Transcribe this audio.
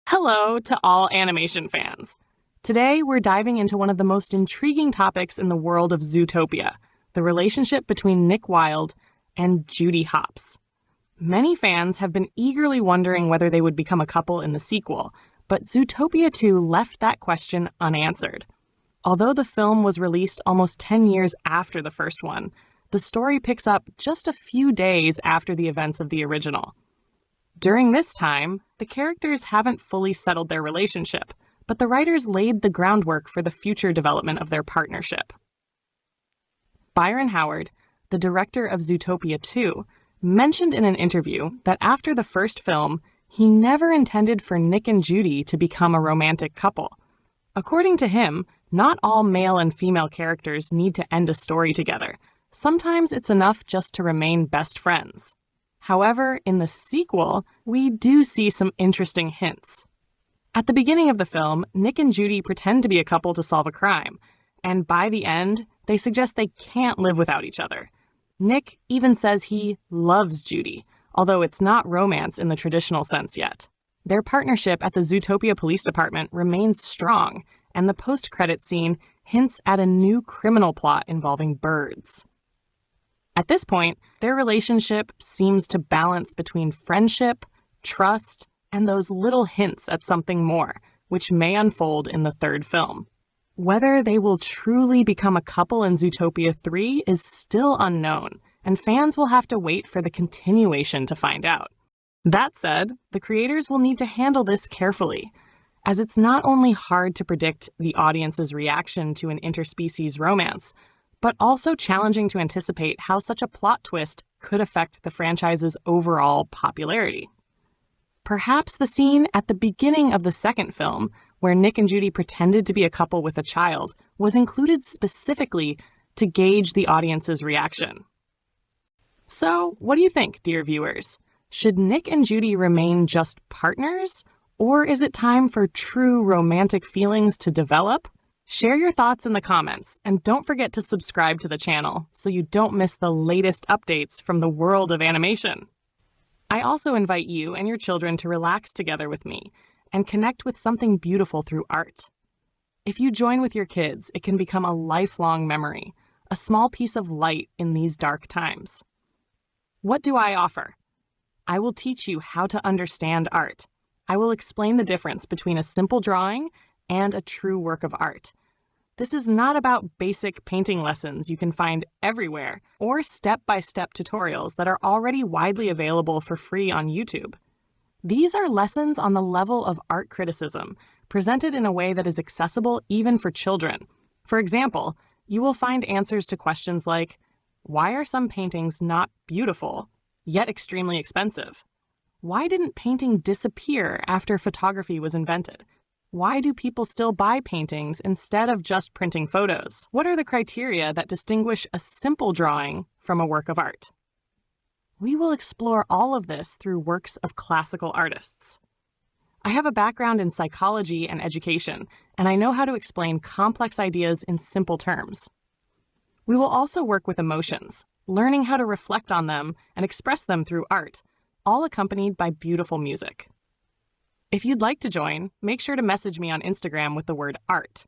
Hello to all animation fans. Today, we're diving into one of the most intriguing topics in the world of Zootopia, the relationship between Nick Wilde and Judy Hopps. Many fans have been eagerly wondering whether they would become a couple in the sequel, but Zootopia 2 left that question unanswered. Although the film was released almost 10 years after the first one, the story picks up just a few days after the events of the original. During this time, the characters haven't fully settled their relationship, but the writers laid the groundwork for the future development of their partnership. Byron Howard, the director of Zootopia 2, mentioned in an interview that after the first film, he never intended for Nick and Judy to become a romantic couple. According to him, not all male and female characters need to end a story together. Sometimes it's enough just to remain best friends. However, in the sequel, we do see some interesting hints. At the beginning of the film, Nick and Judy pretend to be a couple to solve a crime, and by the end, they suggest they can't live without each other. Nick even says he loves Judy, although it's not romance in the traditional sense yet. Their partnership at the Zootopia Police Department remains strong, and the post-credits scene hints at a new criminal plot involving birds. At this point, their relationship seems to balance between friendship, trust, and those little hints at something more, which may unfold in the third film. Whether they will truly become a couple in Zootopia 3 is still unknown, and fans will have to wait for the continuation to find out. That said, the creators will need to handle this carefully, as it's not only hard to predict the audience's reaction to an interspecies romance, but also challenging to anticipate how such a plot twist could affect the franchise's overall popularity. Perhaps the scene at the beginning of the second film, where Nick and Judy pretended to be a couple with a child, was included specifically to gauge the audience's reaction. So, what do you think, dear viewers? Should Nick and Judy remain just partners, or is it time for true romantic feelings to develop? Share your thoughts in the comments, and don't forget to subscribe to the channel so you don't miss the latest updates from the world of animation. I also invite you and your children to relax together with me and connect with something beautiful through art. If you join with your kids, it can become a lifelong memory, a small piece of light in these dark times. What do I offer? I will teach you how to understand art. I will explain the difference between a simple drawing and a true work of art. This is not about basic painting lessons you can find everywhere or step-by-step tutorials that are already widely available for free on YouTube. These are lessons on the level of art criticism, presented in a way that is accessible even for children. For example, you will find answers to questions like, why are some paintings not beautiful, yet extremely expensive? Why didn't painting disappear after photography was invented? Why do people still buy paintings instead of just printing photos? What are the criteria that distinguish a simple drawing from a work of art? We will explore all of this through works of classical artists. I have a background in psychology and education, and I know how to explain complex ideas in simple terms. We will also work with emotions, learning how to reflect on them and express them through art, all accompanied by beautiful music. If you'd like to join, make sure to message me on Instagram with the word art.